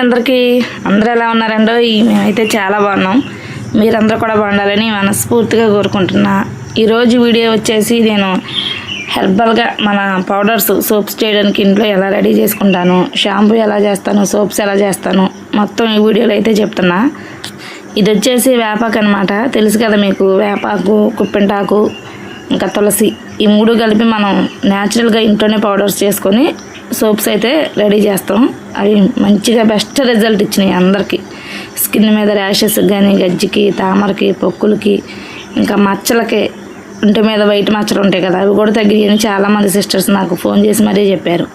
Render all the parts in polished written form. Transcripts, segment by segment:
అందరికీ. అందరూ ఎలా ఉన్నారండో? మేమైతే చాలా బాగున్నాం. మీరందరూ కూడా బాగుండాలని మనస్ఫూర్తిగా కోరుకుంటున్నా. ఈరోజు వీడియో వచ్చేసి నేను హెర్బల్గా మన పౌడర్స్ సోప్స్ చేయడానికి ఇంట్లో ఎలా రెడీ చేసుకుంటాను, షాంపూ ఎలా చేస్తాను, సోప్స్ ఎలా చేస్తాను మొత్తం ఈ వీడియోలో అయితే చెప్తున్నా. ఇది వచ్చేసి వేపాకు అనమాట. తెలుసు కదా మీకు, వేపాకు, కుప్పింటాకు, ఇంకా తులసి, ఈ మూడు కలిపి మనం న్యాచురల్గా ఇంట్లోనే పౌడర్స్ చేసుకొని సోప్స్ అయితే రెడీ చేస్తాం. అవి మంచిగా బెస్ట్ రిజల్ట్ ఇచ్చినాయి అందరికీ. స్కిన్ మీద ర్యాషెస్ కానీ, గజ్జికి, తామరకి, పొక్కులకి, ఇంకా మచ్చలకి, ఒంటి మీద వైట్ మచ్చలు ఉంటాయి కదా, అవి కూడా తగ్గినాయని చాలామంది సిస్టర్స్ నాకు ఫోన్ చేసి మరీ చెప్పారు.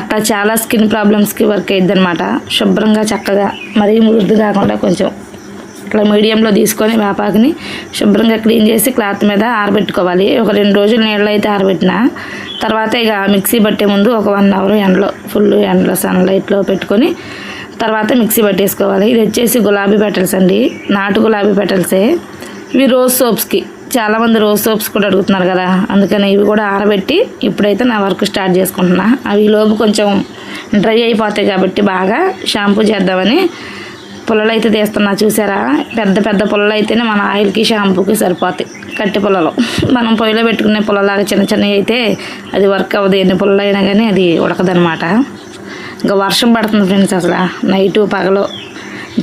అట్లా చాలా స్కిన్ ప్రాబ్లమ్స్కి వర్క్ అయ్యిద్ది అనమాట. శుభ్రంగా చక్కగా మరీ మృదు కాకుండా కొంచెం ఇట్లా మీడియంలో తీసుకొని వేపాకుని శుభ్రంగా క్లీన్ చేసి క్లాత్ మీద ఆరబెట్టుకోవాలి. ఒక 2 రోజులు నీళ్ళు అయితే ఆరబెట్టిన తర్వాత ఇక మిక్సీ పట్టే ముందు ఒక 1 అవర్ ఎండలో, ఫుల్ ఎండలో సన్లైట్లో పెట్టుకొని తర్వాత మిక్సీ పట్టేసుకోవాలి. ఇది వచ్చేసి గులాబీ పెటల్స్ అండి, నాటు గులాబీ పెటల్సే. ఇవి రోజ్ సోప్స్కి, చాలామంది రోజ్ సోప్స్ కూడా అడుగుతున్నారు కదా, అందుకని ఇవి కూడా ఆరబెట్టి ఇప్పుడైతే నా వర్క్ స్టార్ట్ చేసుకుంటున్నా. అవి లోపు కొంచెం డ్రై అయిపోతాయి కాబట్టి బాగా షాంపూ చేద్దామని పుల్లలు అయితే తీస్తున్నా. చూసారా, పెద్ద పెద్ద పుల్లలు అయితేనే మన ఆయిల్కి షాంపూకి సరిపోతాయి. కట్టి పుల్లలు మనం పొయ్యిలో పెట్టుకునే పుల్లలాగా చిన్న చిన్నవి అయితే అది వర్క్ అవ్వదు. ఎన్ని పుల్లలు అయినా కానీ అది ఉడకదనమాట. ఇంకా వర్షం పడుతుంది ఫ్రెండ్స్, అసలు నైటు పగలు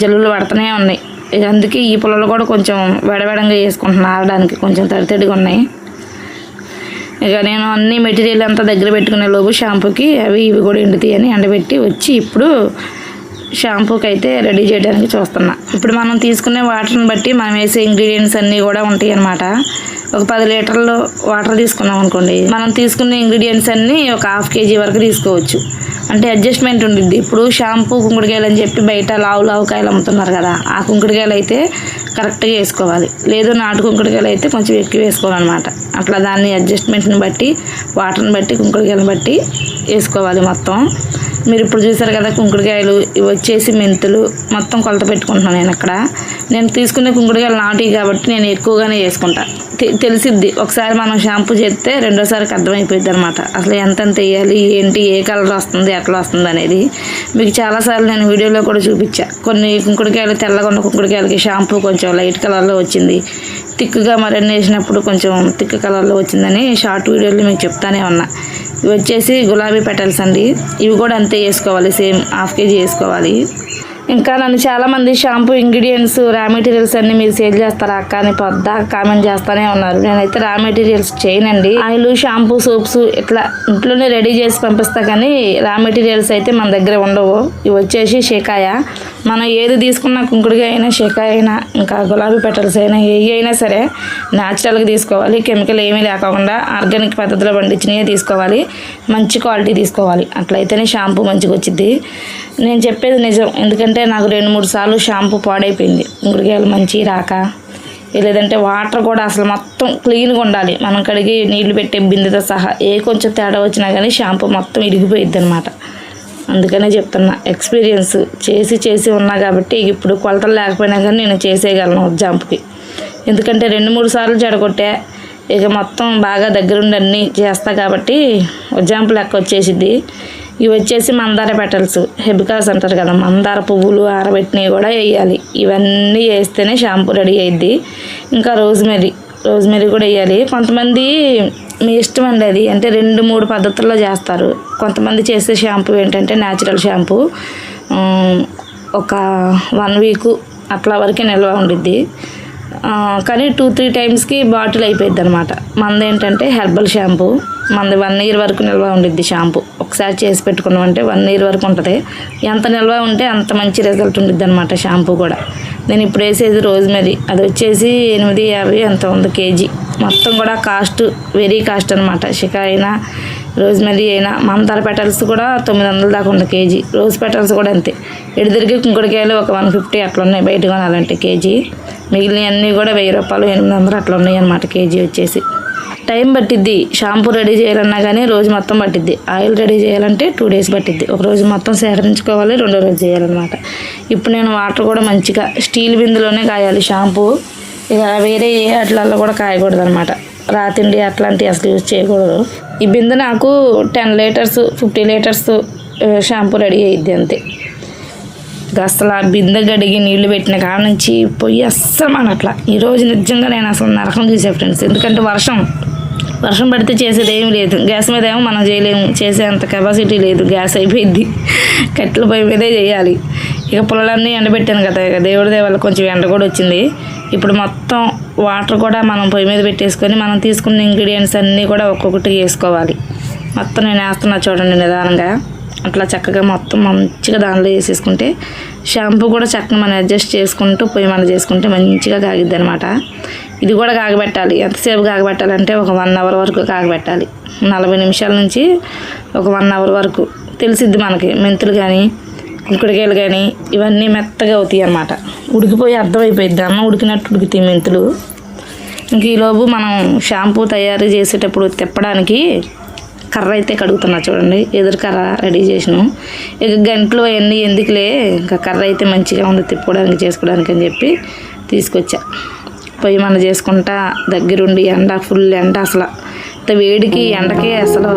జల్లులు పడుతూనే ఉన్నాయి. ఇక అందుకే ఈ పుల్లలు కూడా కొంచెం వెడవెడంగా వేసుకుంటున్నా, ఆడడానికి కొంచెం తడితడిగా ఉన్నాయి. ఇక నేను అన్ని మెటీరియల్ అంతా దగ్గర పెట్టుకునే లోపు షాంపూకి అవి ఇవి కూడా ఎండుతాయని ఎండబెట్టి వచ్చి ఇప్పుడు షాంపూకి అయితే రెడీ చేయడానికి చూస్తున్నా. ఇప్పుడు మనం తీసుకునే వాటర్ని బట్టి మనం వేసే ఇంగ్రీడియంట్స్ అన్నీ కూడా ఉంటాయి అన్నమాట. ఒక 10 లీటర్లు వాటర్ తీసుకున్నాం అనుకోండి, మనం తీసుకునే ఇంగ్రీడియంట్స్ అన్నీ ఒక 1/2 kg వరకు తీసుకోవచ్చు. అంటే అడ్జస్ట్మెంట్ ఉండిద్ది. ఇప్పుడు షాంపూ కుంకుడుకాయలు అని చెప్పి బయట లావు కాయలు అమ్ముతున్నారు కదా, ఆ కుంకుడుకాయలు అయితే కరెక్ట్గా వేసుకోవాలి. లేదు నాటు కుంకుడుకాయలు అయితే కొంచెం ఎక్కువ వేసుకోవాలన్నమాట. అట్లా దాన్ని అడ్జస్ట్మెంట్ని బట్టి, వాటర్ని బట్టి, కుంకుడుకాయలను బట్టి వేసుకోవాలి మొత్తం. మీరు ఇప్పుడు చూసారు కదా కుంకుడుకాయలు, ఇవి వచ్చేసి మెంతులు మొత్తం కొలత పెట్టుకుంటున్నాను నేను. అక్కడ నేను తీసుకునే కుంకుడుకాయలు నాటి కాబట్టి నేను ఎక్కువగానే వేసుకుంటా. తెలిసిద్ది, ఒకసారి మనం షాంపూ చేస్తే రెండోసారికి అర్థమైపోయింది అనమాట. అసలు ఎంతెంత వేయాలి, ఏంటి, ఏ కలర్ వస్తుంది, ఎట్లా వస్తుంది అనేది మీకు చాలాసార్లు నేను వీడియోలో కూడా చూపించా. కొన్ని కుంకుడుకాయలు తెల్లగా ఉన్న కుంకుడుకాయలకి షాంపూ కొంచెం లైట్ కలర్లో వచ్చింది, థిక్గా మరన్నీ వేసినప్పుడు కొంచెం థిక్ కలర్లో వచ్చిందని షార్ట్ వీడియోలో మీకు చెప్తానే ఉన్నా. ఇవి వచ్చేసి గులాబీ పెటల్స్ అండి. ఇవి కూడా అంతే వేసుకోవాలి, సేమ్ 1/2 kg వేసుకోవాలి. ఇంకా నన్ను చాలామంది షాంపూ ఇంగ్రీడియంట్స్, రా మెటీరియల్స్ అన్నీ మీరు సేల్ చేస్తారా అక్క అని పొద్దాక కామెంట్ చేస్తూనే ఉన్నారు. నేనైతే రా మెటీరియల్స్ చేయనండి. ఆయిల్, షాంపూ, సోప్స్ ఇట్లా ఇంట్లోనే రెడీ చేసి పంపిస్తా, కానీ రా మెటీరియల్స్ అయితే మన దగ్గర ఉండవు. ఇవి వచ్చేసి షేకాయ. మనం ఏది తీసుకున్నా, కుంకుడుగా అయినా, షేకాయ అయినా, ఇంకా గులాబీ పెటల్స్ అయినా, ఏ అయినా సరే న్యాచురల్గా తీసుకోవాలి. కెమికల్ ఏమీ లేకుండా ఆర్గానిక్ పద్ధతిలో పండించినవి తీసుకోవాలి. మంచి క్వాలిటీ తీసుకోవాలి. అట్లయితేనే షాంపూ మంచిగా వచ్చింది. నేను చెప్పేది నిజం, ఎందుకంటే నాకు 2-3 సార్లు షాంపూ పాడైపోయింది. కుంకుడుకాయలు మంచి రాక, లేదంటే వాటర్ కూడా అసలు మొత్తం క్లీన్గా ఉండాలి. మనం కడిగి నీళ్లు పెట్టే బిందెతో సహా ఏ కొంచెం తేడా వచ్చినా కానీ షాంపూ మొత్తం ఇరిగిపోయిద్ది అనమాట. అందుకనే చెప్తున్నా, ఎక్స్పీరియన్స్ చేసి ఉన్నా కాబట్టి ఇప్పుడు కొలతలు లేకపోయినా కానీ నేను చేసేయగలను షాంపూకి. ఎందుకంటే 2-3 సార్లు చెడగొట్టే, ఇక మొత్తం బాగా దగ్గరుండి అన్నీ చేస్తా కాబట్టి ఎగ్జాంపుల్ లెక్క వచ్చేసిద్ది. ఇవి వచ్చేసి మందార పెటల్స్, హెబికాస్ అంటారు కదా, మందార పువ్వులు ఆరబెట్టినవి కూడా వేయాలి. ఇవన్నీ వేస్తేనే షాంపూ రెడీ అయ్యిద్ది. ఇంకా రోజ్మెరీ కూడా వేయాలి. కొంతమంది మీ ఇష్టం అండి, అది అంటే 2-3 పద్ధతుల్లో చేస్తారు. కొంతమంది చేసే షాంపూ ఏంటంటే న్యాచురల్ షాంపూ ఒక 1 వీక్ అట్లా వరకే నిల్వ ఉండిద్ది, కానీ 2-3 టైమ్స్కి బాటిల్ అయిపోయింది అనమాట. మనది ఏంటంటే హెర్బల్ షాంపూ, మనది 1 year వరకు నిల్వ ఉండిద్ది. షాంపూ ఒకసారి చేసి పెట్టుకున్నామంటే 1 year వరకు ఉంటుంది. ఎంత నిల్వ ఉంటే అంత మంచి రిజల్ట్ ఉండిద్ది అనమాట షాంపూ కూడా. నేను ఇప్పుడు వేసేది రోజ్మెరీ, అది వచ్చేసి 850 అంత ఉంది కేజీ. మొత్తం కూడా కాస్ట్ వెరీ కాస్ట్ అనమాట. షికా అయినా, రోజ్మెరీ అయినా, మందార పెటల్స్ కూడా 900 దాకా ఉంది కేజీ. రోజ్ పెటల్స్ కూడా అంతే. ఎడిదిరిగి కుంకుడుకాయలు ఒక 150 అట్లా ఉన్నాయి బయట కొనాలంటే కేజీ. మిగిలిన అన్నీ కూడా 1000 రూపాయలు, 800 అట్లా ఉన్నాయి అన్నమాట కేజీ వచ్చేసి. టైం పట్టిద్ది షాంపూ రెడీ చేయాలన్నా కానీ, రోజు మొత్తం పట్టిద్ది. ఆయిల్ రెడీ చేయాలంటే 2 days పట్టిద్ది. ఒక రోజు మొత్తం సేకరించుకోవాలి, 2వ రోజు చేయాలన్నమాట. ఇప్పుడు నేను వాటర్ కూడా మంచిగా స్టీల్ బిందులోనే కాయాలి షాంపూ. ఇక వేరే ఏ అట్లలో కూడా కాయకూడదు అనమాట. రాతిండి అట్లాంటివి అసలు యూజ్ చేయకూడదు. ఈ బిందె నాకు 10 లీటర్స్ 50 లీటర్స్ షాంపూ రెడీ అయ్యిద్ది అంతే. అసలు ఆ బిందె గడిగి నీళ్లు పెట్టిన కాడ నుంచి పొయ్యి అస్సలు మనట్లా. ఈరోజు నిజంగా నేను అసలు నరకం చూసే ఫ్రెండ్స్. ఎందుకంటే వర్షం పడితే చేసేది ఏమీ లేదు. గ్యాస్ మీద ఏమో మనం చేయలేము, చేసేంత కెపాసిటీ లేదు, గ్యాస్ అయిపోయింది. కట్టెల పొయ్యి మీదే చేయాలి. ఇక పుల్లలన్నీ ఎండబెట్టాను కదా, ఇక దేవుడి దేవాల కొంచెం ఎండ కూడా వచ్చింది. ఇప్పుడు మొత్తం వాటర్ కూడా మనం పొయ్యి మీద పెట్టేసుకొని మనం తీసుకున్న ఇంగ్రీడియంట్స్ అన్నీ కూడా ఒక్కొక్కటి వేసుకోవాలి. మొత్తం నేను వేస్తున్నా చూడండి నిదానంగా. అట్లా చక్కగా మొత్తం మంచిగా దానిలో వేసేసుకుంటే షాంపూ కూడా చక్కగా మనం అడ్జస్ట్ చేసుకుంటూ పొయ్యి మన చేసుకుంటే మంచిగా కాగిద్ది అనమాట. ఇది కూడా కాగబెట్టాలి. ఎంతసేపు కాగబెట్టాలంటే ఒక 1 అవర్ వరకు కాగబెట్టాలి. 40 నిమిషాల నుంచి ఒక 1 అవర్ వరకు తెలిసిద్ది మనకి. మెంతులు కానీ కుంకుడుకాయలు కానీ ఇవన్నీ మెత్తగా అవుతాయి అన్నమాట. ఉడికిపోయి అర్థమైపోయిద్ది, అన్నం ఉడికినట్టు ఉడుకుతాయి మెంతులు. ఇంక ఈలోపు మనం షాంపూ తయారు చేసేటప్పుడు తిప్పడానికి కర్ర అయితే కడుగుతున్నా చూడండి. ఎదురు కర్ర రెడీ చేసినాం. ఇక గంటలు అవన్నీ ఎందుకులే, ఇంకా కర్ర అయితే మంచిగా ఉంది తిప్పుకోవడానికి చేసుకోవడానికి అని చెప్పి తీసుకొచ్చా. పొయ్యి మన చేసుకుంటా దగ్గరుండి ఎండ ఫుల్ ఎండ, అసలు వేడికి ఎండకి అసలు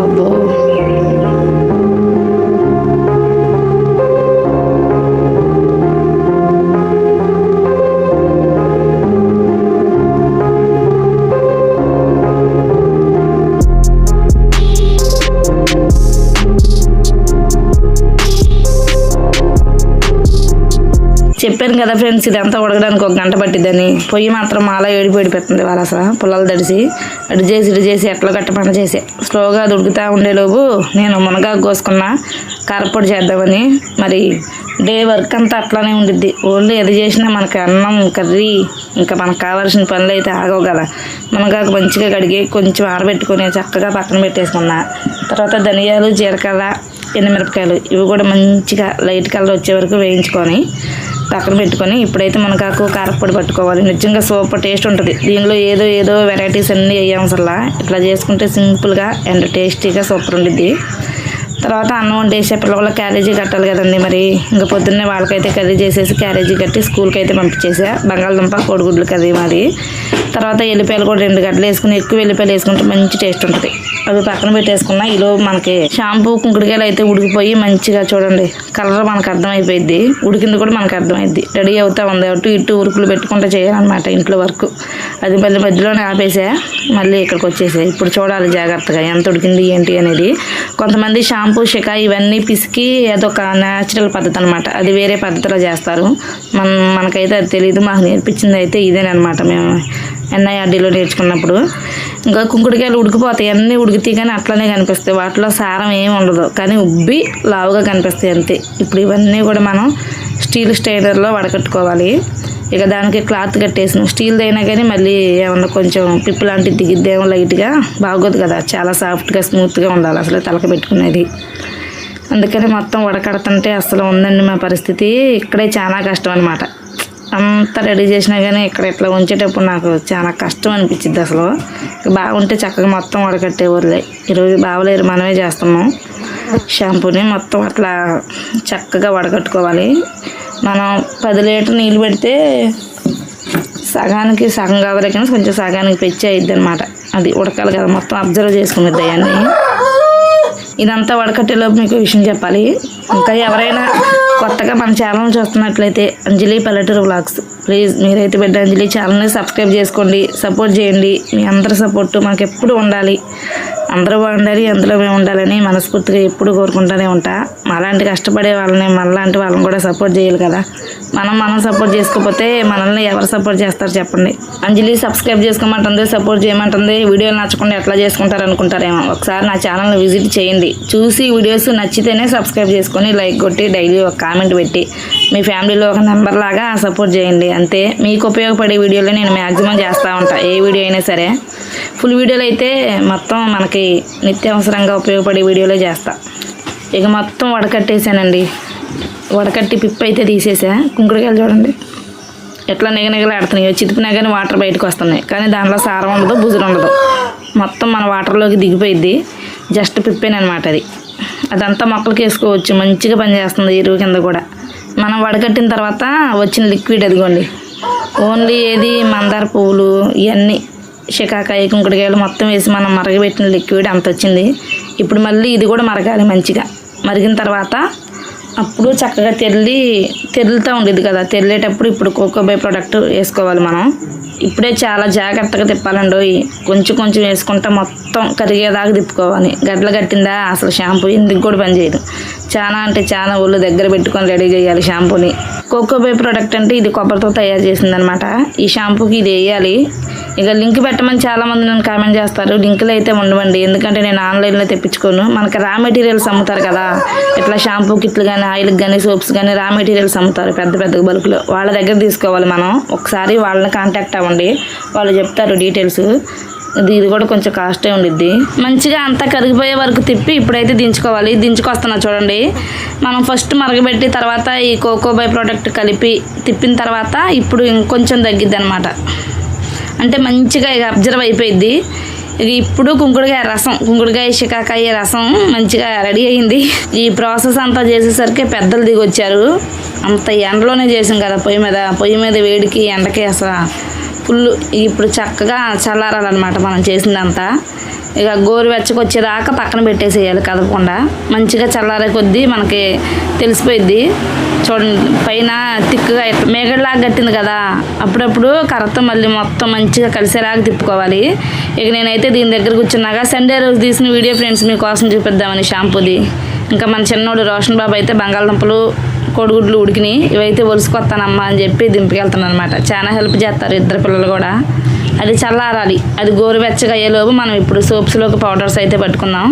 చెప్పాను కదా ఫ్రెండ్స్, ఇదంతా ఉడకడానికి 1 గంట పట్టిద్దని. పొయ్యి మాత్రం మాలా ఏడిపెడుతుంది వాళ్ళు. అసలు పుల్లలు తడిసి ఇటు చేసి ఎట్లా గట్టపండ చేసే స్లోగా ఉడుకుతూ ఉండేలోపు నేను మునగాకు కోసుకున్నా కారపొడి చేద్దామని. మరి డే వర్క్ అంతా అట్లానే ఉండిద్ది. ఓన్లీ ఎది చేసినా మనకి అన్నం కర్రీ ఇంకా మనకు కావాల్సిన పనులు అయితే ఆగవు కదా. మునగాకు మంచిగా కడిగి కొంచెం ఆరబెట్టుకొని చక్కగా పక్కన పెట్టేసుకున్నా. తర్వాత ధనియాలు, జీలకర్ర, ఎండుమిరపకాయలు ఇవి కూడా మంచిగా లైట్ కలర్ వచ్చే వరకు వేయించుకొని పక్కన పెట్టుకొని ఇప్పుడైతే మునగాకు కారపొడి పట్టుకోవాలి. నిజంగా సూపర్ టేస్ట్ ఉంటుంది. దీనిలో ఏదో వెరైటీస్ అన్నీ వేయం. అసలు ఇట్లా చేసుకుంటే సింపుల్గా అండ్ టేస్టీగా సూపర్ ఉండిద్ది. తర్వాత అన్నం వండేసే పిల్లల క్యారేజీ కట్టాలి కదండి. మరి ఇంకా పొద్దున్నే వాళ్ళకైతే కర్రీ చేసేసి క్యారేజీ కట్టి స్కూల్కి అయితే పంపించేసా. బంగాళదుంప కోడిగుడ్లు కర్రీ మాది. తర్వాత ఎల్లిపాయలు కూడా 2 గడ్డలు వేసుకుని, ఎక్కువ ఎల్లిపాయలు వేసుకుంటే మంచి టేస్ట్ ఉంటుంది. అవి పక్కన పెట్టేసుకున్నా. ఈలోపు మనకి షాంపూ కుంకుడుకాయలు అయితే ఉడికిపోయి మంచిగా చూడండి కలర్ మనకు అర్థమైపోయింది. ఉడికింది కూడా మనకు అర్థమైద్ది. రెడీ అవుతా ఉంది. అటు ఇటు ఉరుకులు పెట్టుకుంటూ చేయాలన్నమాట ఇంట్లో వర్క్. అది మధ్యలోనే ఆపేసా, మళ్ళీ ఇక్కడికి వచ్చేసా. ఇప్పుడు చూడాలి జాగ్రత్తగా ఎంత ఉడికింది ఏంటి అనేది. కొంతమంది షాంపూ షికా ఇవన్నీ పిసికి అదొక న్యాచురల్ పద్ధతి అనమాట. అది వేరే పద్ధతిలో చేస్తారు. మనకైతే అది తెలియదు. మాకు నేర్పించింది అయితే ఇదేనమాట. మేము NIRDలో నేర్చుకున్నప్పుడు. ఇంకా కుంకుడుకాయలు ఉడికిపోతాయి, అన్నీ ఉడికితాయి కానీ అట్లనే కనిపిస్తాయి. వాటిలో సారం ఏమి ఉండదు కానీ ఉబ్బి లావుగా కనిపిస్తాయి అంతే. ఇప్పుడు ఇవన్నీ కూడా మనం స్టీల్ స్ట్రైనర్లో వడకట్టుకోవాలి. ఇక దానికి క్లాత్ కట్టేసాను. స్టీల్ది అయినా కానీ మళ్ళీ ఏమన్నా కొంచెం పిప్పు లాంటిది దిగిద్దేమో లైట్గా, బాగోదు కదా. చాలా సాఫ్ట్గా స్మూత్గా ఉండాలి అసలు తలక పెట్టుకునేది. అందుకని మొత్తం వడకడుతుంటే అసలు ఉందండి మా పరిస్థితి. ఇక్కడే చాలా కష్టం అనమాట. అంతా రెడీ చేసినా కానీ ఇక్కడ ఇట్లా ఉంచేటప్పుడు నాకు చాలా కష్టం అనిపించింది. అసలు బాగుంటే చక్కగా మొత్తం వడకట్టేవారులే. ఈరోజు బావలేరు, మనమే చేస్తున్నాం. షాంపూని మొత్తం అట్లా చక్కగా వడకట్టుకోవాలి. మనం 10 లీటర్ నీళ్ళు పెడితే సగానికి సగం కావలేకనే కొంచెం సగానికి పెంచి అయిద్ది అనమాట. అది ఉడకాలి కదా, మొత్తం అబ్జర్వ్ చేసుకునేది అవన్నీ. ఇదంతా వడకట్టేలోపు మీకు విషయం చెప్పాలి. ఇంకా ఎవరైనా కొత్తగా మన ఛానల్ చూస్తున్నట్లయితే అంజలి పల్లెటూరు వ్లాగ్స్, ప్లీజ్ మీరైతే బిడ్డ అంజలి ఛానల్ని సబ్స్క్రైబ్ చేసుకోండి, సపోర్ట్ చేయండి. మీ అందరి సపోర్టు మనకు ఎప్పుడు ఉండాలి. అందరూ బాగుండాలి, అందులో మేము ఉండాలని మనస్ఫూర్తిగా ఎప్పుడు కోరుకుంటూనే ఉంటా. అలాంటి కష్టపడే వాళ్ళని, మనలాంటి వాళ్ళని కూడా సపోర్ట్ చేయాలి కదా. మనం సపోర్ట్ చేసుకోకపోతే మనల్ని ఎవరు సపోర్ట్ చేస్తారు చెప్పండి. అంజలి సబ్స్క్రైబ్ చేసుకోమంటుంది, సపోర్ట్ చేయమంటుంది. వీడియోలు నచ్చకుండా ఎట్లా చేసుకుంటారు అనుకుంటారేమో. ఒకసారి నా ఛానల్ని విజిట్ చేయండి. చూసి వీడియోస్ నచ్చితేనే సబ్స్క్రైబ్ చేసుకొని లైక్ కొట్టి డైలీ ఒక కామెంట్ పెట్టి మీ ఫ్యామిలీలో ఒక నెంబర్ లాగా సపోర్ట్ చేయండి. అంతే. మీకు ఉపయోగపడే వీడియోలు నేను మ్యాక్సిమం చేస్తూ ఉంటాను. ఏ వీడియో అయినా సరే. ఫుల్ వీడియోలు అయితే మొత్తం మనకి నిత్యావసరంగా ఉపయోగపడే వీడియోలే చేస్తా. ఇక మొత్తం వడకట్టేసానండి. వడకట్టి పిప్పు అయితే తీసేసా. కుంకుడుకాయలు చూడండి ఎట్లా నిగనిగలాడుతున్నాయో. చితిపినా కానీ వాటర్ బయటకు వస్తున్నాయి కానీ దాంట్లో సారం ఉండదు, బుజురు ఉండదు. మొత్తం మన వాటర్లోకి దిగిపోయిద్ది. జస్ట్ పిప్పేనమాట అది. అదంతా మొక్కలకి వేసుకోవచ్చు, మంచిగా పనిచేస్తుంది. ఎరువు కింద కూడా. మనం వడకట్టిన తర్వాత వచ్చిన లిక్విడ్ అదిగోండి. ఓన్లీ ఏది మందార పువ్వులు ఇవన్నీ షికాకాయ కుంకుడుకాయలు మొత్తం వేసి మనం మరగబెట్టిన లిక్విడ్ అంత వచ్చింది. ఇప్పుడు మళ్ళీ ఇది కూడా మరగాలి మంచిగా. మరిగిన తర్వాత అప్పుడు చక్కగా తెల్లి తెరులుతూ ఉండేది కదా, తెరిలేటప్పుడు ఇప్పుడు కోకో బై ప్రోడక్ట్ వేసుకోవాలి మనం. ఇప్పుడే చాలా జాగ్రత్తగా తిప్పాలండి. కొంచెం కొంచెం వేసుకుంటా మొత్తం కరిగేదాకా తిప్పుకోవాలి. గడ్డలు కట్టిందా అసలు షాంపూ ఎందుకు కూడా పనిచేయదు. చాలా అంటే చాలా ఒళ్ళు దగ్గర పెట్టుకొని రెడీ చేయాలి షాంపూని. కోకో బై ప్రోడక్ట్ అంటే ఇది కొబ్బరితో తయారు చేసిందనమాట. ఈ షాంపూకి ఇది వేయాలి. ఇక లింక్ పెట్టమని చాలామంది నన్ను కామెంట్ చేస్తారు. లింకులు అయితే ఉండవండి, ఎందుకంటే నేను ఆన్లైన్లో తెప్పించుకోను. మనకి రా మెటీరియల్స్ అమ్ముతారు కదా, ఇట్లా షాంపూ కిట్లు కానీ ఆయిల్కి కానీ సోప్స్ కానీ రా మెటీరియల్స్ అమ్ముతారు పెద్ద పెద్ద బల్క్లో. వాళ్ళ దగ్గర తీసుకోవాలి మనం. ఒకసారి వాళ్ళని కాంటాక్ట్ అవ్వండి, వాళ్ళు చెప్తారు డీటెయిల్స్. ఇది కూడా కొంచెం కాస్టే ఉండిద్ది. మంచిగా అంతా కరిగిపోయే వరకు తిప్పి ఇప్పుడైతే దించుకోవాలి. దించుకొస్తున్నా చూడండి. మనం ఫస్ట్ మరగబెట్టి తర్వాత ఈ కోకో బై ప్రోడక్ట్ కలిపి తిప్పిన తర్వాత ఇప్పుడు ఇంకొంచెం తగ్గిద్ది అనమాట. అంటే మంచిగా ఇక అబ్జర్వ్ అయిపోయింది. ఇక ఇప్పుడు కుంకుడుకాయ షికాకాయ రసం మంచిగా రెడీ అయింది. ఈ ప్రాసెస్ అంతా చేసేసరికి పెద్దలు దిగొచ్చారు. అంత ఎండలోనే చేసాం కదా, పొయ్యి మీద వేడికి ఎండకి అసలు ఫుల్. ఇప్పుడు చక్కగా చల్లారాలన్నమాట మనం చేసిందంతా. ఇక గోరువెచ్చకి వచ్చేదాకా పక్కన పెట్టేసేయాలి కదపకుండా. మంచిగా చల్లారే కొద్దీ మనకి తెలిసిపోయిద్ది. చూడండి పైన తిక్కుగా మేగడలాగా కట్టింది కదా, అప్పుడప్పుడు కర్రతో మళ్ళీ మొత్తం మంచిగా కలిసేలాగా తిప్పుకోవాలి. ఇక నేనైతే దీని దగ్గర కూర్చున్నాగా సండే రోజు తీసిన వీడియో ఫ్రెండ్స్ మీకోసం చూపిద్దామని షాంపూది. ఇంకా మన చిన్నోడు రోషన్ బాబు అయితే బంగాళదుంపలు కోడిగుడ్లు ఉడికినాయి, ఇవైతే ఒలుసుకొస్తానమ్మా అని చెప్పి దింపుకెళ్తాను అనమాట. చాలా హెల్ప్ చేస్తారు ఇద్దరు పిల్లలు కూడా. అది చల్లారాలి. అది గోరువెచ్చగా అయ్యేలోపు మనం ఇప్పుడు సోప్స్లోకి పౌడర్స్ అయితే పట్టుకుందాం.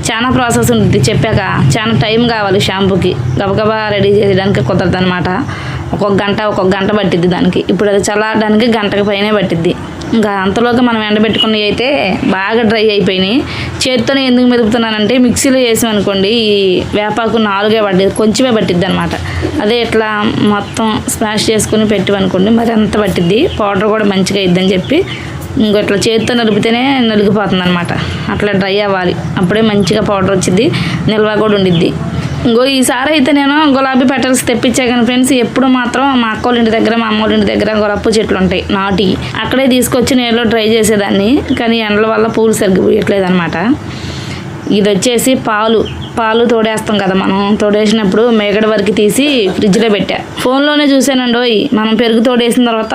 చాలా ప్రాసెస్ ఉంటుంది చెప్పాక, చాలా టైం కావాలి షాంపూకి. గబగబా రెడీ చేయడానికి కుదరదు అనమాట. ఒక్కొక్క గంట పట్టిద్ది దానికి. ఇప్పుడు అది చల్లారడానికి గంటకు పైనే పట్టిద్ది. ఇంకా అంతలోకి మనం ఎండబెట్టుకున్నవి అయితే బాగా డ్రై అయిపోయినాయి. చేతితోనే ఎందుకు మెదుపుతున్నానంటే మిక్సీలో వేసామనుకోండి ఈ వేపాకు 4 పట్టింది, కొంచెమే పట్టిద్ది అనమాట. అదే ఇట్లా మొత్తం స్మాష్ చేసుకుని పెట్టివనుకోండి మరి అంత పట్టిద్ది. పౌడర్ కూడా మంచిగా ఇద్దని చెప్పి ఇంకొట్లా చేతితో నలిపితేనే నలిగిపోతుంది అనమాట. అట్లా డ్రై అవ్వాలి, అప్పుడే మంచిగా పౌడర్ వచ్చింది, నిల్వ కూడా ఉండిద్ది. ఈసారి అయితే నేను గులాబీ పెటల్స్ తెప్పించా కానీ ఫ్రెండ్స్, ఎప్పుడు మాత్రం మా అక్క వాళ్ళ ఇంటి దగ్గర మా అమ్మ వాళ్ళ ఇంటి దగ్గర గులాబీ చెట్లు ఉంటాయి నాటి, అక్కడే తీసుకొచ్చి నీళ్ళలో డ్రై చేసేదాన్ని. కానీ ఎండల వల్ల పూలు సరిగ్గా పూయట్లేదు అనమాట. ఇది వచ్చేసి పాలు తోడేస్తాం కదా మనం, తోడేసినప్పుడు మేగడ వరకు తీసి ఫ్రిడ్జ్లో పెట్టా. ఫోన్లోనే చూసానండి. మనం పెరుగు తోడేసిన తర్వాత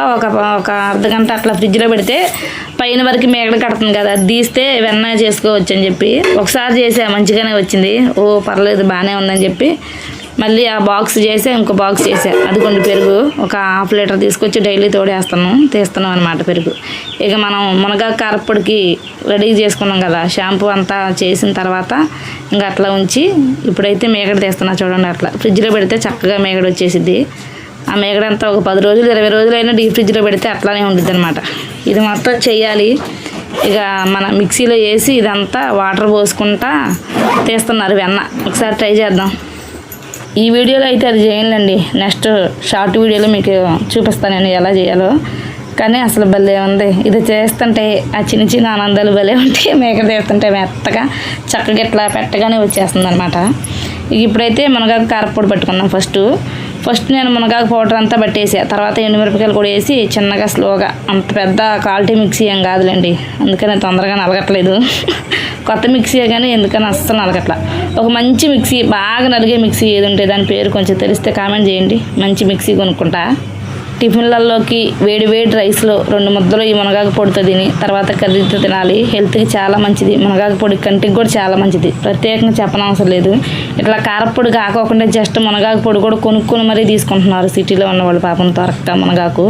ఒక అర్ధగంట అట్లా ఫ్రిడ్జ్లో పెడితే పైన వరకు మేగడ కడుతుంది కదా, అది తీస్తే వెన్న చేసుకోవచ్చు అని చెప్పి ఒకసారి చేసా, మంచిగానే వచ్చింది. పర్లేదు బాగానే ఉందని చెప్పి మళ్ళీ ఆ బాక్స్ చేసా, ఇంకో బాక్స్ చేసా. అదిగోండి పెరుగు ఒక 1/2 లీటర్ తీసుకొచ్చి డైలీ తీస్తున్నాం అనమాట పెరుగు. ఇక మనం మునగాకు కారప్పొడికి రెడీ చేసుకున్నాం కదా, షాంపూ అంతా చేసిన తర్వాత ఇంకా అట్లా ఉంచి ఇప్పుడైతే మేగడ తీస్తున్నా చూడండి. అట్లా ఫ్రిడ్జ్లో పెడితే చక్కగా మేగడ వచ్చేసిద్ది. ఆ మేగడంతా ఒక 10 రోజులు 20 రోజులైనా డీప్ ఫ్రిడ్జ్లో పెడితే అట్లానే ఉంటుంది అనమాట. ఇది మొత్తం చెయ్యాలి. ఇక మన మిక్సీలో వేసి ఇదంతా వాటర్ పోసుకుంటా తీస్తున్నారు వెన్న. ఒకసారి ట్రై చేద్దాం. ఈ వీడియోలో అయితే అది చేయాలండి, నెక్స్ట్ షార్ట్ వీడియోలో మీకు చూపిస్తాను నేను ఎలా చేయాలో. కానీ అసలు భలే ఉంది. ఇది చేస్తుంటే ఆ చిన్న ఆనందాలు భలే ఉంటాయి. మేకడ తీస్తుంటే మెత్తగా చక్కగా ఇట్లా పెట్టగానే వచ్చేస్తుంది అనమాట. ఇప్పుడైతే మునగాకు కారపొడి పట్టుకున్నాం. ఫస్ట్ నేను మునగాకు పౌడర్ అంతా పట్టేసా, తర్వాత ఎండుమిరపకాయలు కూడా వేసి చిన్నగా స్లోగా, అంత పెద్ద క్వాలిటీ మిక్సీ ఏం కాదులేండి, అందుకని తొందరగా నలగట్లేదు. కొత్త మిక్సీయే కానీ ఎందుకని అస్సలు నలగట్లా. ఒక మంచి మిక్సీ, బాగా నలిగే మిక్సీ ఏది ఉంటే దాని పేరు కొంచెం తెలిస్తే కామెంట్ చేయండి. మంచి మిక్సీ కొనుక్కుంటా. టిఫిన్లలోకి వేడి రైస్లో 2 ముద్దలు ఈ మునగాకు పొడితో తిని తర్వాత కర్రీతో తినాలి. హెల్త్కి చాలా మంచిది. మునగాకు పొడి కంటికి కూడా చాలా మంచిది, ప్రత్యేకంగా చెప్పనవసరం లేదు. ఇట్లా కారపొడి కాకోకుండా జస్ట్ మునగాకు పొడి కూడా కొనుక్కొని మరీ తీసుకుంటున్నారు సిటీలో ఉన్నవాళ్ళు. పాపం దొరక్క మునగాకు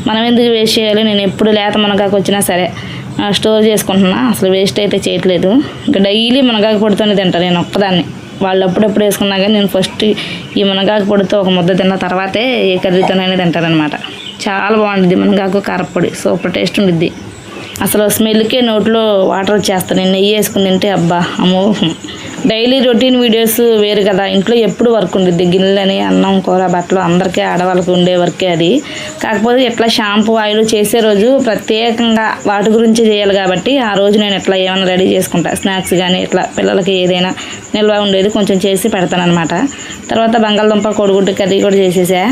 మనం ఎందుకు వేస్ట్ చేయాలి. నేను ఎప్పుడు లేత మునగాకు వచ్చినా సరే స్టోర్ చేసుకుంటున్నా, అసలు వేస్ట్ అయితే చేయట్లేదు. ఇంకా డైలీ మునగాకు పొడితోనే తింటాను నేను ఒక్కదాన్ని. వాళ్ళు అప్పుడప్పుడు వేసుకున్నా కానీ నేను ఫస్ట్ ఈ మునగాకు పొడితో ఒక ముద్ద తిన్న తర్వాతే ఏ కర్రీతోనైనా తింటారనమాట. చాలా బాగుంటుంది మునగాకు కారపొడి, సూపర్ టేస్ట్ ఉండిద్ది. అసలు స్మెల్కే నోట్లో వాటర్ వచ్చేస్తాను. నేను నెయ్యి వేసుకుని తింటే అబ్బా అమోహం. డైలీ రొటీన్ వీడియోస్ వేరు కదా, ఇంట్లో ఎప్పుడు వర్క్ ఉండిద్ది. గిన్నెలని, అన్నం, కూర, బట్టలు అందరికీ ఆడవాళ్ళకి ఉండే వర్కే అది. కాకపోతే ఇట్లా షాంపూ ఆయిల్ చేసే రోజు ప్రత్యేకంగా వాటి గురించి చేయాలి కాబట్టి ఆ రోజు నేను ఇట్లా ఏమైనా రెడీ చేసుకుంటా. స్నాక్స్ కానీ ఇట్లా పిల్లలకి ఏదైనా నిల్వ ఉండేది కొంచెం చేసి పెడతానమాట. తర్వాత బంగాళదుంప కోడిగుడ్డు కర్రీ కూడా చేసేసా.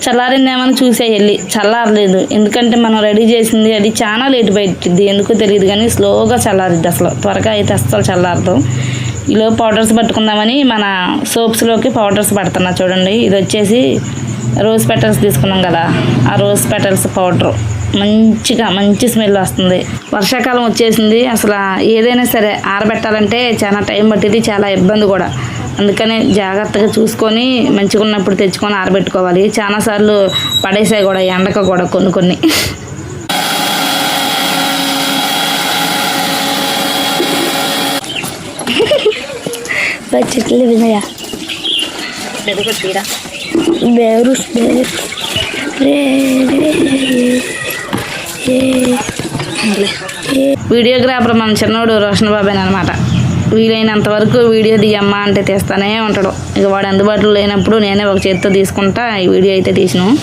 చల్లారిందేమని చూసే వెళ్ళి చల్లారలేదు, ఎందుకంటే మనం రెడీ చేసింది అది చాలా లేట్ పెట్టిద్ది, ఎందుకో తెలియదు కానీ స్లోగా చల్లారిద్ది. అసలు త్వరగా అయితే అస్సలు చల్లారదు. ఈలో పౌడర్స్ పట్టుకుందామని మన సోప్స్లోకి పౌడర్స్ పడుతున్నా చూడండి. ఇది వచ్చేసి రోజ్ పెటల్స్ తీసుకున్నాం కదా, ఆ రోజ్ పెటల్స్ పౌడర్ మంచి స్మెల్ వస్తుంది. వర్షాకాలం వచ్చేసింది, అసలు ఏదైనా సరే ఆరబెట్టాలంటే చాలా టైం పట్టింది, చాలా ఇబ్బంది కూడా. అందుకనే జాగ్రత్తగా చూసుకొని మంచిగా ఉన్నప్పుడు తెచ్చుకొని ఆరబెట్టుకోవాలి. చాలాసార్లు పడేసాయి కూడా ఎండక కూడా కొన్ని. చెట్లు వినయా బేరు వీడియోగ్రాఫర్ మన చిన్నోడు రోషన్ బాబాయ్ అనమాట. వీలైనంత వరకు వీడియో తీయమ్మా అంటే తీస్తానే ఉంటాడు. ఇక వాడు అందుబాటులో లేనప్పుడు నేనే ఒక చేతితో తీసుకుంటా ఈ వీడియో అయితే తీసినాను.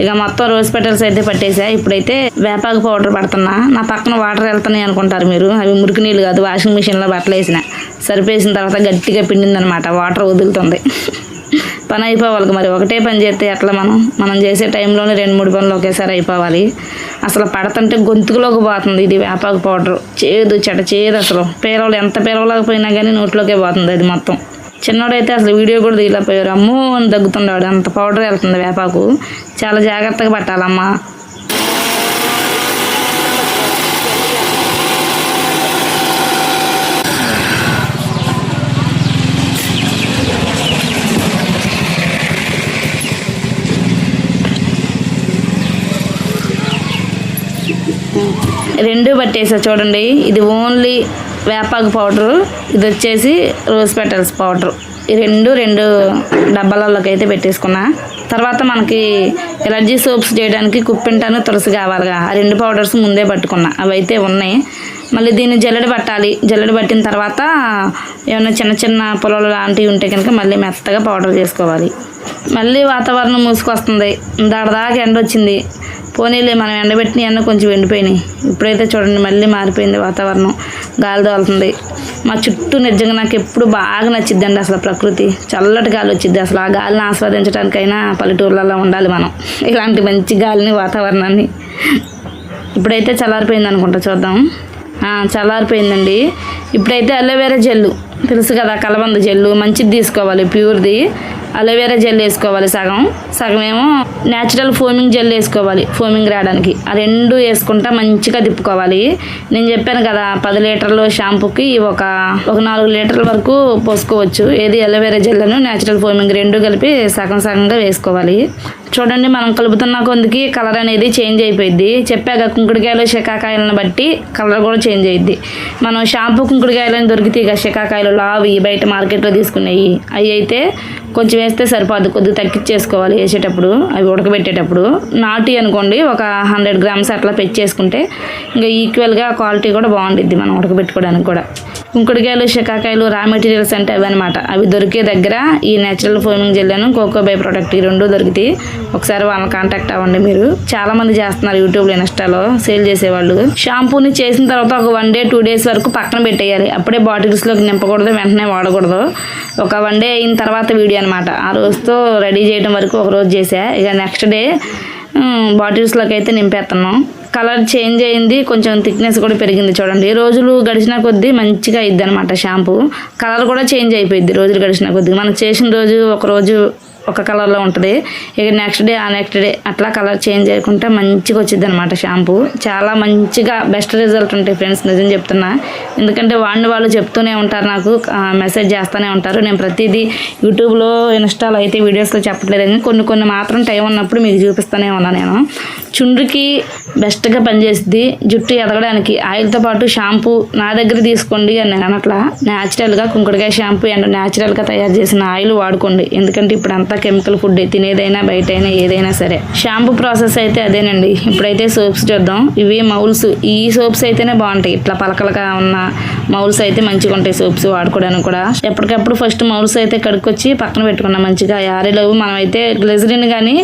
ఇక మొత్తం రోజ్ పెటల్స్ అయితే పట్టేసా. ఇప్పుడైతే వేపాకు పౌడర్ పడుతున్నా. నా పక్కన వాటర్ వెళ్తున్నాయి అనుకుంటారు మీరు, అవి మురికి నీళ్ళు కాదు, వాషింగ్ మిషన్లో బట్టలు వేసిన. సరిపేసిన తర్వాత గట్టిగా పిండిందనమాట, వాటర్ వదులుతుంది. పని అయిపోవాలి మరి, ఒకటే పని చేస్తే ఎట్లా? మనం చేసే టైంలోనే 2-3 పనులు ఒకేసారి అయిపోవాలి. అసలు పడుతుంటే గొంతుకులోకి పోతుంది ఇది వేపాకు పౌడర్. చేదు చేదు, అసలు పేరవలు ఎంత పేరవలేకపోయినా కానీ నోట్లోకే పోతుంది అది మొత్తం. చిన్నోడైతే అసలు వీడియో కూడా తీయలేకపోయారు, అమ్మో అని దగ్గుతుండేవాడు, అంత పౌడర్ వెళ్తుంది వేపాకు. చాలా జాగ్రత్తగా పట్టాలమ్మా. రెండు పట్టేసా చూడండి. ఇది ఓన్లీ వేపాకు పౌడరు, ఇది వచ్చేసి రోజ్ పెటల్స్ పౌడరు. ఈ రెండు డబ్బాలలోకి అయితే పెట్టేసుకున్నా. తర్వాత మనకి ఎలర్జీ సోప్స్ చేయడానికి కుప్పింటాను, తులసి కావాలిగా, ఆ 2 పౌడర్స్ ముందే పట్టుకున్నా, అవి అయితే ఉన్నాయి. మళ్ళీ దీన్ని జల్లెడ పట్టాలి. జల్లెడ పట్టిన తర్వాత ఏమైనా చిన్న పొలాలు లాంటివి ఉంటే కనుక మళ్ళీ మెత్తగా పౌడర్ చేసుకోవాలి. మళ్ళీ వాతావరణం మూసుకొస్తుంది, దాడదాకా ఎండ వచ్చింది. పోనీలే, మనం ఎండబెట్టిన ఎండ కొంచెం ఎండిపోయినాయి. ఇప్పుడైతే చూడండి మళ్ళీ మారిపోయింది వాతావరణం, గాలి తోలుతుంది. మా చుట్టూ నిజంగా నాకు ఎప్పుడు బాగా నచ్చిద్దండి అసలు ప్రకృతి. చల్లటి గాలి వచ్చింది. అసలు ఆ గాలిని ఆస్వాదించడానికైనా పల్లెటూర్లలో ఉండాలి మనం, ఇలాంటి మంచి గాలిని, వాతావరణాన్ని. ఇప్పుడైతే చల్లారిపోయింది అనుకుంటా, చూద్దాం. చల్లారిపోయిందండి. ఇప్పుడైతే అలోవెరా జెల్లు తెలుసు కదా, కలబంద జెల్లు మంచిది తీసుకోవాలి, ప్యూర్ది. అలోవెరా జెల్ వేసుకోవాలి సగం ఏమో న్యాచురల్ ఫోమింగ్ జెల్ వేసుకోవాలి, ఫోమింగ్ రావడానికి. ఆ 2 వేసుకుంటా మంచిగా తిప్పుకోవాలి. నేను చెప్పాను కదా 10 లీటర్లు షాంపూకి ఒక 4 లీటర్ల వరకు పోసుకోవచ్చు. ఏది అలోవెరా జెల్లను న్యాచురల్ ఫోమింగ్ 2 కలిపి సగంగా వేసుకోవాలి. చూడండి మనం కలుపుతున్న కొందికి కలర్ అనేది చేంజ్ అయిపోయింది. చెప్పాక కుంకుడుకాయలు శకాకాయలను బట్టి కలర్ కూడా చేంజ్ అయ్యిద్ది. మనం షాంపూ కుంకుడుకాయలని దొరికితే ఇక శకాకాయలు లావి బయట మార్కెట్లో తీసుకున్నాయి, అవి అయితే కొంచెం వేస్తే సరిపోదు, కొద్దిగా తగ్గించేసుకోవాలి వేసేటప్పుడు, అవి ఉడకబెట్టేటప్పుడు. నాటి అనుకోండి ఒక 100 గ్రామ్స్ అట్లా పెంచేసుకుంటే ఇంకా ఈక్వల్గా క్వాలిటీ కూడా బాగుండిద్ది మనం ఉడకబెట్టుకోవడానికి కూడా. కుంకుడుకాయలు శకాకాయలు రా మెటీరియల్స్ అంటే అవి అనమాట. అవి దొరికే దగ్గర ఈ నేచురల్ ఫోమింగ్ జెల్ అని కోకో బై ప్రోడక్ట్, ఈ 2 దొరుకుతాయి. ఒకసారి వాళ్ళని కాంటాక్ట్ అవ్వండి మీరు. చాలా మంది చేస్తున్నారు యూట్యూబ్లో, ఇన్స్టాలో సేల్ చేసేవాళ్ళు. షాంపూని చేసిన తర్వాత ఒక 1 డే 2 డేస్ వరకు పక్కన పెట్టేయాలి. అప్పుడే బాటిల్స్లోకి నింపకూడదు, వెంటనే వాడకూడదు. ఒక 1 డే అయిన తర్వాత వీడియో అనమాట. ఆ రోజుతో రెడీ చేయడం వరకు ఒక రోజు చేసా. ఇక నెక్స్ట్ డే బాటిల్స్లోకి అయితే నింపేస్తున్నాం. కలర్ చేంజ్ అయింది, కొంచెం థిక్నెస్ కూడా పెరిగింది. చూడండి రోజులు గడిచిన కొద్దీ మంచిగా అయింది అనమాట షాంపూ. కలర్ కూడా చేంజ్ అయిపోయింది రోజులు గడిచిన కొద్దీ. మనం చేసిన రోజు ఒక రోజు ఒక కలర్లో ఉంటుంది, ఇక నెక్స్ట్ డే అట్లా కలర్ చేంజ్ చేయకుండా మంచిగా వచ్చింది అనమాట షాంపూ. చాలా మంచిగా బెస్ట్ రిజల్ట్ ఉంటాయి ఫ్రెండ్స్, నిజం చెప్తున్నా. ఎందుకంటే వాళ్ళు చెప్తూనే ఉంటారు, నాకు మెసేజ్ చేస్తూనే ఉంటారు. నేను ప్రతిదీ యూట్యూబ్లో ఇన్స్టాలో అయితే వీడియోస్లో చెప్పట్లేదు, కానీ కొన్ని మాత్రం టైం ఉన్నప్పుడు మీకు చూపిస్తూనే ఉన్నాను. నేను చుండ్రికి బెస్ట్గా పనిచేస్తుంది. జుట్టు ఎదగడానికి ఆయిల్తో పాటు షాంపూ నా దగ్గర తీసుకోండి అని నేను అట్లా. న్యాచురల్గా కుంకుడుకాయ షాంపూ అండ్ న్యాచురల్గా తయారు చేసిన ఆయిల్ వాడుకోండి. ఎందుకంటే ఇప్పుడు అంతా కెమికల్ ఫుడ్, తినేదైనా బయట అయినా ఏదైనా సరే. షాంపూ ప్రాసెస్ అయితే అదేనండి. ఇప్పుడైతే సోప్స్ చూద్దాం. ఇవి మౌల్స్, ఈ సోప్స్ అయితేనే బాగుంటాయి. ఇట్లా పలకలుగా ఉన్న మౌల్స్ అయితే మంచిగా ఉంటాయి సోప్స్ వాడుకోవడానికి కూడా. ఎప్పటికప్పుడు ఫస్ట్ మౌల్స్ అయితే కడుక్కొచ్చి పక్కన పెట్టుకున్నాం మంచిగా. యారెలవు మనం అయితే గ్లిజరిన్ కానీ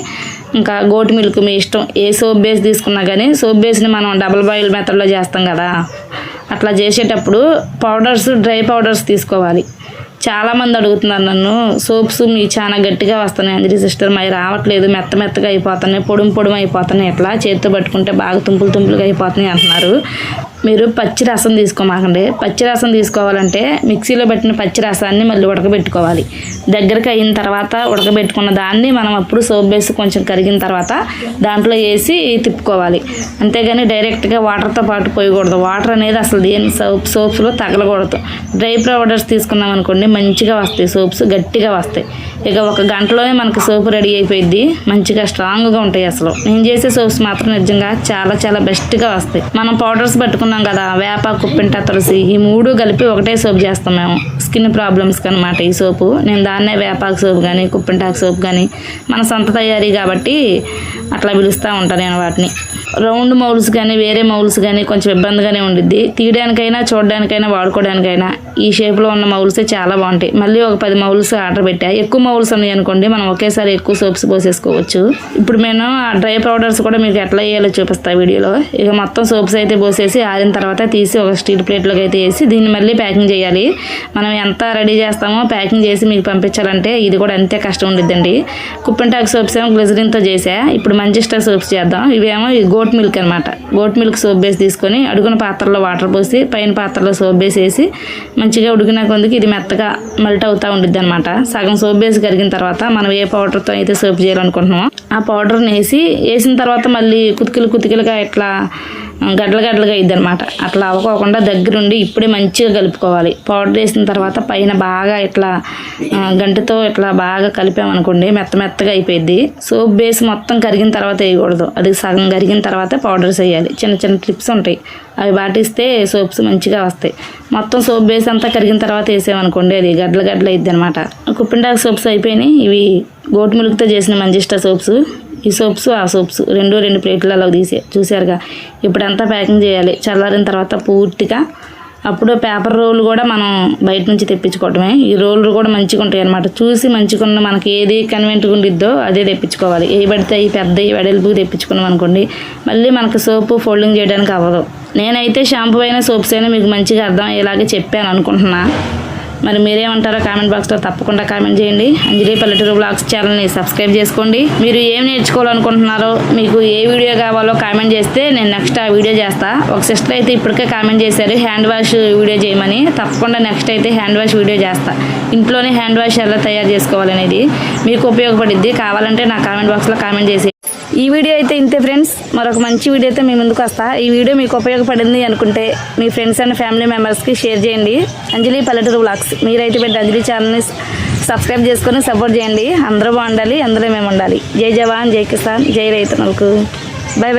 ఇంకా గోట్ మిల్క్ మీ ఇష్టం, ఏ సోప్ బేస్ తీసుకున్నా కానీ. సోప్ బేస్ని మనం డబుల్ బాయిల్ మెథడ్లో చేస్తాం కదా, అట్లా చేసేటప్పుడు పౌడర్స్, డ్రై పౌడర్స్ తీసుకోవాలి. చాలామంది అడుగుతున్నారు నన్ను, సోప్స్ మీ చాలా గట్టిగా వస్తున్నాయి అంజలి సిస్టర్, మరి రావట్లేదు, మెత్తగా అయిపోతున్నాయి, పొడుము అయిపోతున్నాయి, ఎట్లా చేతితో పట్టుకుంటే బాగా తుంపులుగా అయిపోతున్నాయి అంటున్నారు. మీరు పచ్చి రసం తీసుకోమాకండి. పచ్చి రసం తీసుకోవాలంటే మిక్సీలో పెట్టిన పచ్చి రసాన్ని మళ్ళీ ఉడకబెట్టుకోవాలి. దగ్గరికి అయిన తర్వాత ఉడకబెట్టుకున్న దాన్ని మనం అప్పుడు సోప్ బేస్ కొంచెం కరిగిన తర్వాత దాంట్లో వేసి తిప్పుకోవాలి. అంతేగాని డైరెక్ట్గా వాటర్తో పాటు పోయకూడదు. వాటర్ అనేది అసలు దేని సోప్స్లో తగలకూడదు. డ్రై పౌడర్స్ తీసుకున్నాం అనుకోండి మంచిగా వస్తాయి, సోప్స్ గట్టిగా వస్తాయి. ఇక 1 గంటలోనే మనకి సోప్ రెడీ అయిపోయింది. మంచిగా స్ట్రాంగ్గా ఉంటాయి. అసలు నేను చేసే సోప్స్ మాత్రం నిజంగా చాలా చాలా బెస్ట్గా వస్తాయి. మనం పౌడర్స్ పట్టుకున్నాం కదా, వేప, కుప్పింట, తులసి, ఈ 3 కలిపి ఒకటే సోప్ చేస్తాం మేము. స్కిన్ ప్రాబ్లమ్స్కి అనమాట ఈ సోపు. నేను దాన్నే వేపాకు సోప్ కానీ కుప్పింటాకు సోప్ కానీ మన సొంత తయారీ కాబట్టి అట్లా పిలుస్తూ ఉంటాను నేను వాటిని. రౌండ్ మౌల్స్ కానీ వేరే మౌల్స్ కానీ కొంచెం ఇబ్బందిగానే ఉండిద్ది. తీయడానికైనా చూడడానికైనా వాడుకోవడానికైనా ఈ షేప్లో ఉన్న మౌల్సే చాలా బాగుంటాయి. మళ్ళీ ఒక 10 మౌల్స్ ఆర్డర్ పెట్టా. ఎక్కువ మౌల్స్ ఉన్నాయి అనుకోండి మనం ఒకేసారి ఎక్కువ సోప్స్ పోసేసుకోవచ్చు. ఇప్పుడు నేను ఆ డ్రై పౌడర్స్ కూడా మీకు ఎట్లా వేయాలో చూపిస్తా వీడియోలో. ఇక మొత్తం సోప్స్ అయితే పోసేసి ఆరిన తర్వాత తీసి ఒక స్టీల్ ప్లేట్లోకి అయితే వేసి దీన్ని మళ్ళీ ప్యాకింగ్ చేయాలి. మనం ఎంత రెడీ చేస్తామో ప్యాకింగ్ చేసి మీకు పంపించాలంటే ఇది కూడా అంతే కష్టం ఉండిద్దండి. కుప్పింటాకు సోప్స్ ఏమో గ్లిజరిన్తో చేసా. ఇప్పుడు మంచిస్టర్ సోప్స్ చేద్దాం. ఇవేమో గోట్ మిల్క్ అనమాట. గోట్ మిల్క్ సోప్ బేస్ తీసుకొని అడుగున పాత్రలో వాటర్ పోసి పైన పాత్రలో సోప్ బేస్ వేసి మంచిగా ఉడికిన కొందుకు ఇది మెత్తగా మెల్ట్ అవుతూ ఉండిద్ది అనమాట. సగం సోప్ బేస్ కరిగిన తర్వాత మనం ఏ పౌడర్తో అయితే సోప్ చేయాలనుకుంటున్నామో ఆ పౌడర్ని వేసిన తర్వాత మళ్ళీ కుతికిలుగా ఇట్లా గడ్డలుగా అయ్యిద్ది అనమాట. అట్లా అవ్వకోకుండా దగ్గరుండి ఇప్పుడే మంచిగా కలుపుకోవాలి. పౌడర్ వేసిన తర్వాత పైన బాగా ఇట్లా గంటతో ఇట్లా బాగా కలిపామనుకోండి మెత్తగా అయిపోయింది. సోప్ బేస్ మొత్తం కరిగిన తర్వాత వేయకూడదు. అది సగం కరిగిన తర్వాత పౌడర్స్ వేయాలి. చిన్న ట్రిప్స్ ఉంటాయి, అవి పాటిస్తే సోప్స్ మంచిగా వస్తాయి. మొత్తం సోప్ బేస్ అంతా కరిగిన తర్వాత వేసామనుకోండి అది గడ్డలు అయ్యిద్ది అనమాట. కుప్పింటాకు సోప్స్ అయిపోయినాయి. ఇవి గోట్ మిల్క్తో చేసిన మంజిస్టా సోప్స్. ఈ సోప్స్ ఆ సోప్స్ 2 ప్లేట్లలో చూసారుగా. ఇప్పుడంతా ప్యాకింగ్ చేయాలి. చల్లారిన తర్వాత పూర్తిగా అప్పుడు పేపర్ రోల్ కూడా మనం బయట నుంచి తెప్పించుకోవటమే. ఈ రోళ్ళు కూడా మంచిగా ఉంటాయి అనమాట. చూసి మంచిగా మనకి ఏది కన్వెంట్గా ఉండిద్దో అదే తెప్పించుకోవాలి. ఏ పడితే ఈ పెద్ద వెడల్పు తెప్పించుకున్నాం అనుకోండి మళ్ళీ మనకు సోపు ఫోల్డింగ్ చేయడానికి అవ్వదు. నేనైతే షాంపూ అయినా సోప్స్ అయినా మీకు మంచిగా అర్థం అయ్యేలాగే చెప్పాను అనుకుంటున్నా. మరి మీరేమంటారో కామెంట్ బాక్స్లో తప్పకుండా కామెంట్ చేయండి. అంజలి పల్లెటూరు బ్లాగ్స్ ఛానల్ని సబ్స్క్రైబ్ చేసుకోండి. మీరు ఏం నేర్చుకోవాలనుకుంటున్నారో మీకు ఏ వీడియో కావాలో కామెంట్ చేస్తే నేను నెక్స్ట్ ఆ వీడియో చేస్తా. ఒక సిస్టర్ అయితే ఇప్పటికే కామెంట్ చేశారు హ్యాండ్ వాష్ వీడియో చేయమని. తప్పకుండా నెక్స్ట్ అయితే హ్యాండ్ వాష్ వీడియో చేస్తా. ఇంట్లోనే హ్యాండ్ వాష్ ఎలా తయారు చేసుకోవాలనేది మీకు ఉపయోగపడిద్ది. కావాలంటే నా కామెంట్ బాక్స్లో కామెంట్ చేసి. ఈ వీడియో అయితే ఇంతే ఫ్రెండ్స్. మరొక మంచి వీడియోతో మీ ముందుకు వస్తా. ఈ వీడియో మీకు ఉపయోగపడింది అనుకుంటే మీ ఫ్రెండ్స్ అండ్ ఫ్యామిలీ మెంబర్స్కి షేర్ చేయండి. అంజలి పల్లెటూరు బ్లాగ్స్ మీరైతే పెద్ద అంజలి ఛానల్ని సబ్స్క్రైబ్ చేసుకొని సపోర్ట్ చేయండి. అందరూ బాగుండాలి, అందరూ మేము ఉండాలి. జై జవాన్, జై కిసాన్, జై రైతన్నలకు. బై.